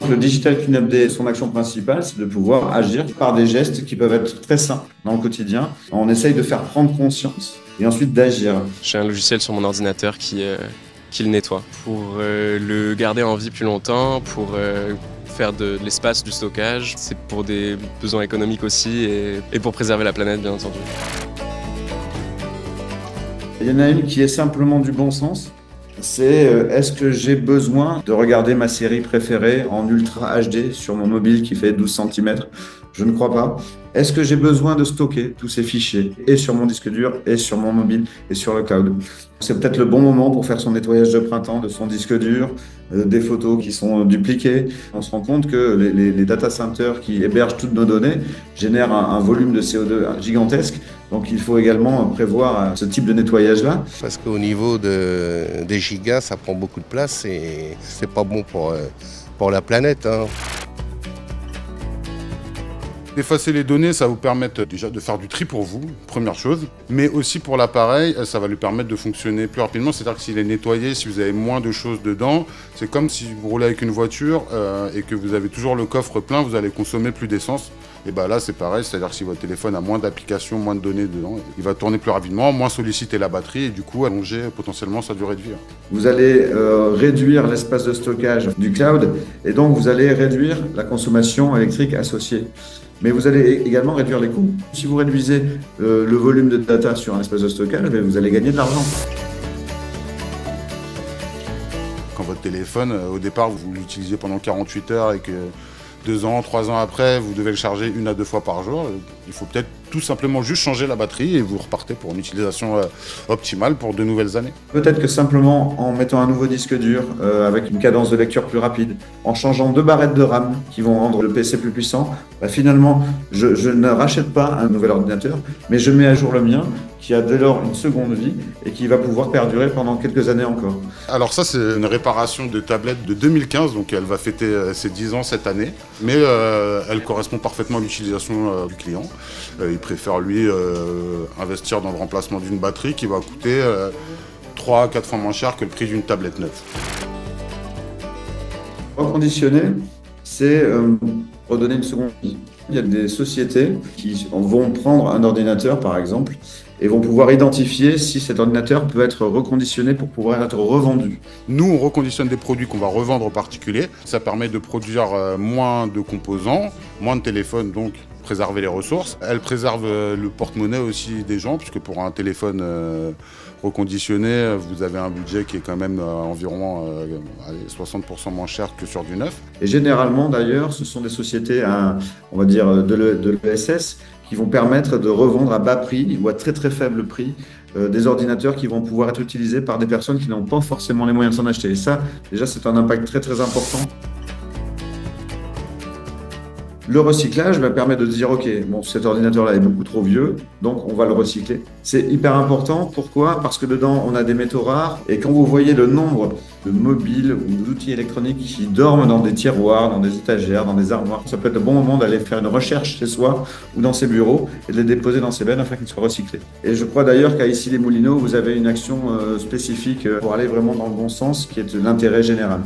Le Digital Cleanup Day, son action principale, c'est de pouvoir agir par des gestes qui peuvent être très simples dans le quotidien. On essaye de faire prendre conscience et ensuite d'agir. J'ai un logiciel sur mon ordinateur qui le nettoie pour le garder en vie plus longtemps, pour faire de l'espace, du stockage. C'est pour des besoins économiques aussi et pour préserver la planète, bien entendu. Il y en a une qui est simplement du bon sens. C'est est-ce que j'ai besoin de regarder ma série préférée en Ultra HD sur mon mobile qui fait 12 cm? Je ne crois pas. Est-ce que j'ai besoin de stocker tous ces fichiers et sur mon disque dur et sur mon mobile et sur le cloud? C'est peut-être le bon moment pour faire son nettoyage de printemps de son disque dur, des photos qui sont dupliquées. On se rend compte que les data centers qui hébergent toutes nos données génèrent un volume de CO2 gigantesque. Donc il faut également prévoir ce type de nettoyage-là. Parce qu'au niveau des gigas, ça prend beaucoup de place et c'est pas bon pour la planète, hein. Effacer les données, ça va vous permettre déjà de faire du tri pour vous, première chose, mais aussi pour l'appareil, ça va lui permettre de fonctionner plus rapidement, c'est-à-dire que s'il est nettoyé, si vous avez moins de choses dedans, c'est comme si vous roulez avec une voiture et que vous avez toujours le coffre plein, vous allez consommer plus d'essence. Et bien là, c'est pareil, c'est-à-dire que si votre téléphone a moins d'applications, moins de données dedans, il va tourner plus rapidement, moins solliciter la batterie et du coup allonger potentiellement sa durée de vie. Vous allez réduire l'espace de stockage du cloud et donc vous allez réduire la consommation électrique associée. Mais vous allez également réduire les coûts. Si vous réduisez le volume de data sur un espace de stockage, vous allez gagner de l'argent. Quand votre téléphone, au départ, vous l'utilisez pendant 48 heures et que 2 ans, 3 ans après, vous devez le charger 1 à 2 fois par jour, il faut peut-être tout simplement juste changer la batterie et vous repartez pour une utilisation optimale pour de nouvelles années. Peut-être que simplement en mettant un nouveau disque dur avec une cadence de lecture plus rapide, en changeant 2 barrettes de RAM qui vont rendre le PC plus puissant, finalement, je ne rachète pas un nouvel ordinateur, mais je mets à jour le mien qui a dès lors une seconde vie et qui va pouvoir perdurer pendant quelques années encore. Alors ça, c'est une réparation de tablette de 2015, donc elle va fêter ses 10 ans cette année, mais elle correspond parfaitement à l'utilisation du client. Il préfère, lui, investir dans le remplacement d'une batterie qui va coûter 3 à 4 fois moins cher que le prix d'une tablette neuve. Reconditionner, c'est redonner une seconde vie. Il y a des sociétés qui vont prendre un ordinateur, par exemple, et vont pouvoir identifier si cet ordinateur peut être reconditionné pour pouvoir être revendu. Nous, on reconditionne des produits qu'on va revendre aux particuliers. Ça permet de produire moins de composants, moins de téléphones, donc préserver les ressources. Elle préserve le porte-monnaie aussi des gens, puisque pour un téléphone reconditionné, vous avez un budget qui est quand même environ 60% moins cher que sur du neuf. Et généralement, d'ailleurs, ce sont des sociétés, on va dire, de l'ESS qui vont permettre de revendre à bas prix ou à très très faible prix des ordinateurs qui vont pouvoir être utilisés par des personnes qui n'ont pas forcément les moyens de s'en acheter. Et ça, déjà, c'est un impact très très important. Le recyclage va permettre de dire, OK, bon, cet ordinateur-là est beaucoup trop vieux, donc on va le recycler. C'est hyper important. Pourquoi? Parce que dedans, on a des métaux rares. Et quand vous voyez le nombre de mobiles ou d'outils électroniques qui dorment dans des tiroirs, dans des étagères, dans des armoires, ça peut être le bon moment d'aller faire une recherche chez soi ou dans ses bureaux et de les déposer dans ces bennes afin qu'ils soient recyclés. Et je crois d'ailleurs qu'à Issy-les-Moulineaux, vous avez une action spécifique pour aller vraiment dans le bon sens, qui est l'intérêt général.